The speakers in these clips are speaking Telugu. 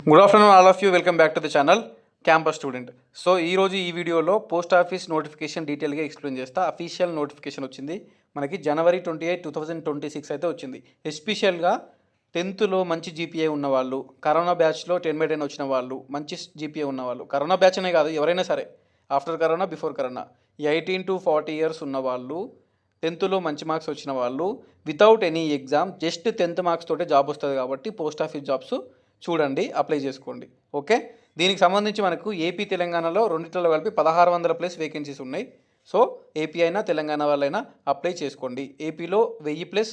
Good afternoon all of you. Welcome back to the channel campus student. So ఈరోజు ఈ వీడియోలో పోస్ట్ ఆఫీస్ నోటిఫికేషన్ డీటెయిల్గా ఎక్స్ప్లెయిన్ చేస్తా. అఫీషియల్ నోటిఫికేషన్ వచ్చింది మనకి January 28, 2026 అయితే వచ్చింది. ఎస్పెషల్గా 10th మంచి జీపీఏ ఉన్నవాళ్ళు, కరోనా బ్యాచ్లో 10/10 వచ్చిన వాళ్ళు, మంచి జీపీఏ ఉన్నవాళ్ళు, కరోనా బ్యాచ్ అనే కాదు ఎవరైనా సరే, after corona before corona, 18 to 40 years ఉన్నవాళ్ళు, 10th మంచి మార్క్స్ వచ్చిన వాళ్ళు, without any exam just 10th marks తోటే జాబ్ వస్తుంది కాబట్టి పోస్ట్ ఆఫీస్ జాబ్స్ చూడండి, అప్లై చేసుకోండి. ఓకే, దీనికి సంబంధించి మనకు ఏపీ తెలంగాణలో రెండిట్లో కలిపి 1600+ వేకెన్సీస్ ఉన్నాయి. సో ఏపీ అయినా తెలంగాణ వాళ్ళైనా అప్లై చేసుకోండి. ఏపీలో 1000+,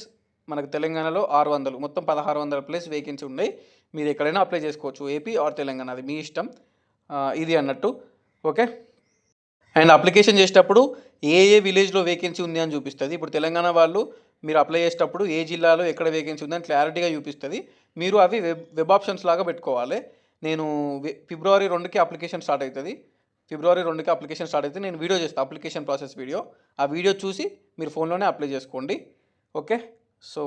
మనకు తెలంగాణలో 600, మొత్తం 1600+ వేకెన్సీ ఉన్నాయి. మీరు ఎక్కడైనా అప్లై చేసుకోవచ్చు, ఏపీ ఆర్ తెలంగాణ, అది మీ ఇష్టం. ఇది అన్నట్టు. ఓకే, అండ్ అప్లికేషన్ చేసేటప్పుడు ఏ విలేజ్లో వేకెన్సీ ఉంది అని చూపిస్తుంది. ఇప్పుడు తెలంగాణ వాళ్ళు మీరు అప్లై చేసేటప్పుడు ఏ జిల్లాలో ఎక్కడ వేకెన్సీ ఉందని క్లారిటీగా చూపిస్తుంది. మీరు అవి వెబ్ ఆప్షన్స్ లాగా పెట్టుకోవాలి. నేను February 2కి అప్లికేషన్ స్టార్ట్ అవుతుంది. February 2కి అప్లికేషన్ స్టార్ట్ అయితే నేను వీడియో చేస్తాను, అప్లికేషన్ ప్రాసెస్ వీడియో. ఆ వీడియో చూసి మీరు ఫోన్లోనే అప్లై చేసుకోండి. ఓకే, సో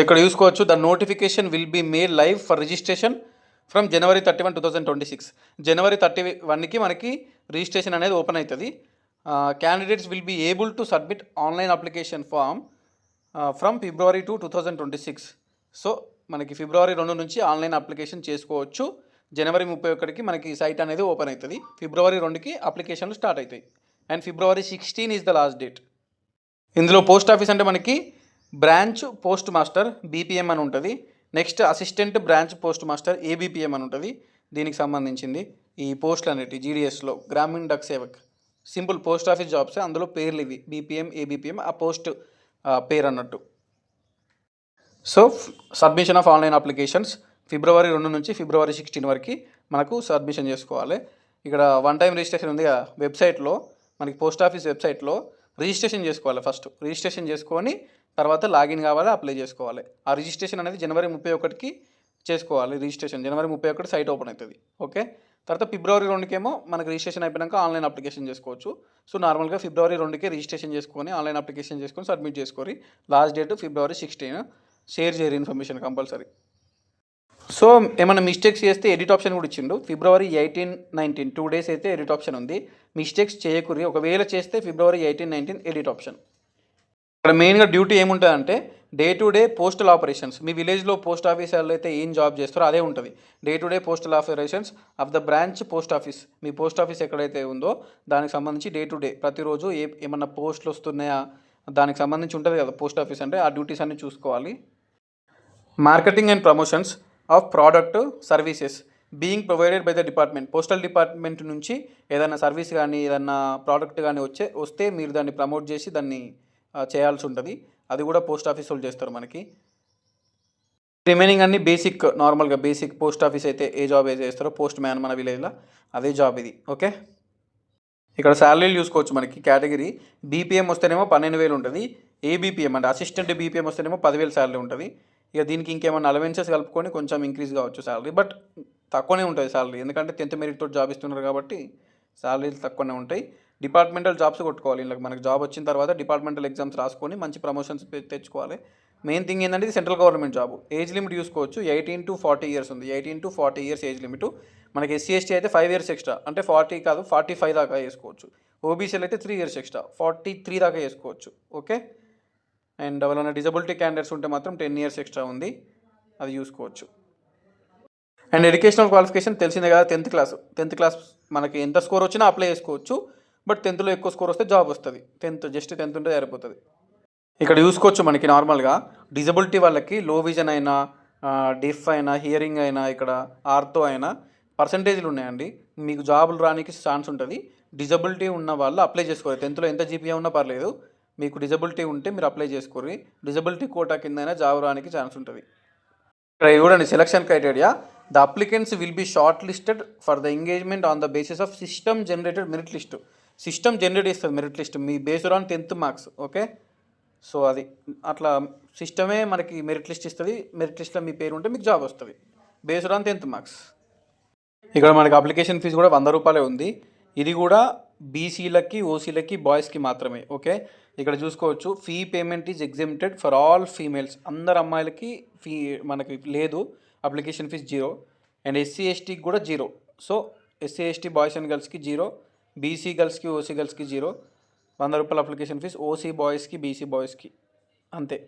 ఇక్కడ చూసుకోవచ్చు, the notification will be made live for registration from January 31, 2026. January 31కి మనకి రిజిస్ట్రేషన్ అనేది ఓపెన్ అవుతుంది. Candidates will be able to submit online application form from February 2, 2026. So మనకి February 2 నుంచి ఆన్లైన్ అప్లికేషన్ చేసుకోవచ్చు. January 31కి మనకి సైట్ అనేది ఓపెన్ అవుతుంది. February 2కి అప్లికేషన్లు స్టార్ట్ అవుతాయి. And February 16 is the last date. ఇందులో పోస్ట్ ఆఫీస్ అంటే మనకి బ్రాంచ్ పోస్ట్ మాస్టర్ బీపీఎం అని ఉంటుంది. Next assistant branch post master ABPM అని ఉంటుంది. దీనికి సంబంధించింది ఈ పోస్టులు అనేవి జీడీఎస్లో Gramin Dak Sevak, simple post office jobs. అందులో పేర్లు ఇవి బీపీఎం ఏబీపీఎం, ఆ పోస్ట్ పేరు అన్నట్టు. So submission of online applications February 2 నుంచి February 16 వరకు మనకు సబ్మిషన్ చేసుకోవాలి. ఇక్కడ వన్ టైం రిజిస్ట్రేషన్ ఉంది కదా వెబ్సైట్లో, మనకి పోస్ట్ ఆఫీస్ వెబ్సైట్లో రిజిస్ట్రేషన్ చేసుకోవాలి. ఫస్ట్ రిజిస్ట్రేషన్ చేసుకొని తర్వాత లాగిన్ కావాలి, అప్లై చేసుకోవాలి. ఆ రిజిస్ట్రేషన్ అనేది January 31కి చేసుకోవాలి. రిజిస్ట్రేషన్ January 31 సైట్ ఓపెన్ అవుతుంది. ఓకే, తర్వాత February 2కేమో మనకు రిజిస్ట్రేషన్ అయిపోయాక ఆన్లైన్ అప్లికేషన్ చేసుకోవచ్చు. సో నార్మల్గా February 2కే రిజిస్ట్రేషన్ చేసుకొని ఆన్లైన్ అప్లికేషన్ చేసుకొని సబ్మిట్ చేసుకోరి. Last date February 16. షేర్ చేయరు ఇన్ఫర్మేషన్ కంపల్సరీ. సో ఏమైనా మిస్టేక్స్ చేస్తే ఎడిట్ ఆప్షన్ కూడా ఇచ్చిండు. February 18, 19 2 days అయితే ఎడిట్ ఆప్షన్ ఉంది. మిస్టేక్స్ చేయకూరి, ఒకవేళ చేస్తే February 18, 19 ఎడిట్ ఆప్షన్. ఇక్కడ మెయిన్గా డ్యూటీ ఏముంటుందంటే day to day postal operations. మీ విలేజ్లో పోస్ట్ ఆఫీసర్లు అయితే ఏం జాబ్ చేస్తారో అదే ఉంటుంది. Day to day postal operations of the branch post office. మీ పోస్ట్ ఆఫీస్ ఎక్కడైతే ఉందో దానికి సంబంధించి డే టు డే ప్రతిరోజు ఏమన్నా పోస్టులు వస్తున్నాయా దానికి సంబంధించి ఉంటుంది కదా పోస్ట్ ఆఫీస్ అంటే, ఆ డ్యూటీస్ అన్ని చూసుకోవాలి. Marketing and promotions of product services being provided by the department. Postal department నుంచి ఏదైనా సర్వీస్ కానీ ఏదైనా ప్రోడక్ట్ కానీ వస్తే మీరు దాన్ని ప్రమోట్ చేసి దాన్ని చేయాల్సి ఉంటుంది. అది కూడా పోస్ట్ ఆఫీస్ వాళ్ళు చేస్తారు మనకి. రిమైనింగ్ అన్ని బేసిక్, నార్మల్గా బేసిక్ పోస్ట్ ఆఫీస్ అయితే ఏ జాబ్ అయితే చేస్తారో పోస్ట్ మ్యాన్ మన విలేజ్లో అదే జాబ్ ఇది. ఓకే, ఇక్కడ శాలరీలు చూసుకోవచ్చు. మనకి కేటగిరీ బీపీఎం వస్తేనేమో 12,000 ఉంటుంది. ఏబీపీఎం అంటే అసిస్టెంట్ బీపీఎం వస్తేనేమో 10,000 శాలరీ ఉంటుంది. ఇక దీనికి ఇంకేమైనా అలవెన్సెస్ కలుపుకొని కొంచెం ఇంక్రీజ్ కావచ్చు శాలరీ, బట్ తక్కువనే ఉంటుంది శాలరీ. ఎందుకంటే 10th మెరిట్ తోటి జాబ్ ఇస్తున్నారు కాబట్టి శాలరీలు తక్కువనే ఉంటాయి. డిపార్ట్మెంటల్ జాబ్స్ కొట్టుకోవాలి. ఇలా మనకు జాబ్ వచ్చిన తర్వాత డిపార్ట్మెంటల్ ఎగ్జామ్స్ రాసుకొని మంచి ప్రమోషన్స్ తెచ్చుకోవాలి. మెయిన్ థింగ్ ఏంటంటే ఇది central government job. Age limit చూసుకోవచ్చు, 18 to 40 years ఉంది. 18 to 40 years ఏజ్ లిమిట్. మనకి SC ST అయితే 5 years ఎక్స్ట్రా, అంటే 40 కాదు 45 దాకా వేసుకోవచ్చు. ఓబీసీలు అయితే 3 years ఎక్స్ట్రా, 43 దాకా వేసుకోవచ్చు. ఓకే, అండ్ ఎవరైనా డిజబిలిటీ క్యాండిడేట్స్ ఉంటే మాత్రం 10 years ఎక్స్ట్రా ఉంది, అది చూసుకోవచ్చు. అండ్ ఎడ్యుకేషనల్ క్వాలిఫికేషన్ తెలిసిందే కదా, 10th క్లాస్ మనకి ఎంత స్కోర్ వచ్చినా అప్లై చేసుకోవచ్చు. బట్ 10thలో ఎక్కువ స్కోర్ వస్తే జాబ్ వస్తుంది. జస్ట్ 10th ఉంటే సరిపోతుంది. ఇక్కడ చూసుకోవచ్చు మనకి నార్మల్గా డిజబిలిటీ వాళ్ళకి లో విజన్ అయినా, డెఫ్ అయినా, హియరింగ్ అయినా, ఇక్కడ ఆర్థో అయినా పర్సంటేజ్లు ఉన్నాయండి. మీకు జాబులు రానికి ఛాన్స్ ఉంటుంది. డిజబిలిటీ ఉన్న వాళ్ళు అప్లై చేసుకోవాలి. 10thలో ఎంత జీపీఏ ఉన్నా పర్లేదు, మీకు డిజబిలిటీ ఉంటే మీరు అప్లై చేసుకోరు. డిజబిలిటీ కోటా కిందైనా జాబ్ రానికి ఛాన్స్ ఉంటుంది. ఇక్కడ చూడండి selection criteria. The applicants will be shortlisted for the engagement on the basis of system generated merit list. System generate చేస్తుంది మెరిట్ లిస్ట్ మీ based on 10th marks. Okay, so అది అట్లా సిస్టమే మనకి మెరిట్ లిస్ట్ ఇస్తుంది. మెరిట్ లిస్ట్లో మీ పేరు ఉంటే మీకు జాబ్ వస్తుంది బేస్డ్ ఆన్ 10th మార్క్స్. ఇక్కడ మనకి అప్లికేషన్ ఫీజు కూడా 100 రూపాయలే ఉంది. ఇది కూడా బీసీలకి, ఓసీలకి, బాయ్స్కి మాత్రమే. ఓకే, ఇక్కడ చూసుకోవచ్చు fee payment is exempted for all females. అందరు అమ్మాయిలకి ఫీ మనకి లేదు, అప్లికేషన్ ఫీజు 0. అండ్ ఎస్సీ ఎస్టీకి కూడా 0. సో ఎస్సీ ఎస్టీ బాయ్స్ అండ్ గర్ల్స్కి 0, బీసీ గర్ల్స్కి ఓసీ గర్ల్స్కి 0, 100 రూపాయల అప్లికేషన్ ఫీజ్. ఓసీ బాయ్స్కి బీసీ బాయ్స్కి అంతే.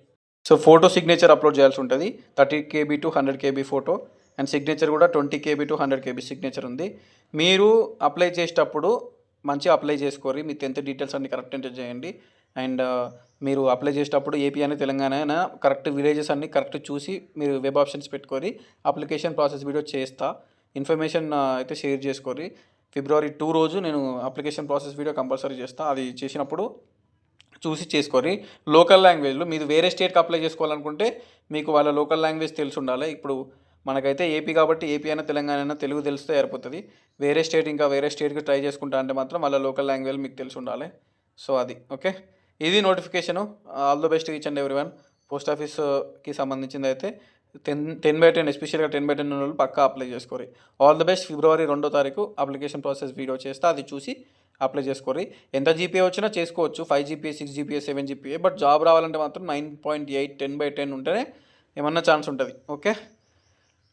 సో ఫోటో సిగ్నేచర్ అప్లోడ్ చేయాల్సి ఉంటుంది. 30 KB to 100 KB photo and signature కూడా 20 KB to 100 KB సిగ్నేచర్ ఉంది. మీరు అప్లై చేసేటప్పుడు మంచిగా అప్లై చేసుకోరి, మీ 10th డీటెయిల్స్ అన్ని కరెక్ట్ ఎంటర్ చేయండి. అండ్ మీరు అప్లై చేసేటప్పుడు ఏపీ అని తెలంగాణ అయినా కరెక్ట్ విలేజెస్ అన్ని కరెక్ట్ చూసి మీరు వెబ్ ఆప్షన్స్ పెట్టుకొని అప్లికేషన్ ప్రాసెస్ వీడియో చేస్తా. ఇన్ఫర్మేషన్ అయితే షేర్ చేసుకోరి. February 2 రోజు నేను అప్లికేషన్ ప్రాసెస్ వీడియో కంపల్సరీ చేస్తా. అది చేసినప్పుడు చూసి చేసుకోరి. లోకల్ లాంగ్వేజ్లో మీరు వేరే స్టేట్కి అప్లై చేసుకోవాలనుకుంటే మీకు వాళ్ళ లోకల్ లాంగ్వేజ్ తెలిసి ఉండాలి. ఇప్పుడు మనకైతే ఏపీ కాబట్టి ఏపీ అయినా తెలంగాణ అయినా తెలుగు తెలిస్తే సరిపోతుంది. వేరే స్టేట్ ఇంకా వేరే స్టేట్కి ట్రై చేసుకుంటా అంటే మాత్రం వాళ్ళ లోకల్ లాంగ్వేజ్ మీకు తెలిసి ఉండాలి. సో అది ఓకే. ఇది notification. All the best each and everyone. పోస్ట్ ఆఫీస్కి సంబంధించింది అయితే 10/10 ఎస్పెషల్గా 10/10 వాళ్ళు పక్కా అప్లై చేసుకోరి. All the best. February 2వ తారీఖు అప్లికేషన్ ప్రాసెస్ వీడియో చేస్తా, అది చూసి అప్లై చేసుకోరి. ఎంత జీపీఏ వచ్చినా చేసుకోవచ్చు, 5 GPA 6 GPA 7 GPA. But job రావాలంటే మాత్రం 9.8 10/10 ఉంటేనే ఏమన్నా ఛాన్స్ ఉంటుంది. Okay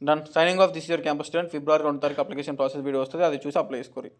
done. Signing off. This your campus student. February 2వ తారీఖు అప్లికేషన్ ప్రాసెస్ వీడియో వస్తుంది, అది చూసి అప్లై చేసుకోరి.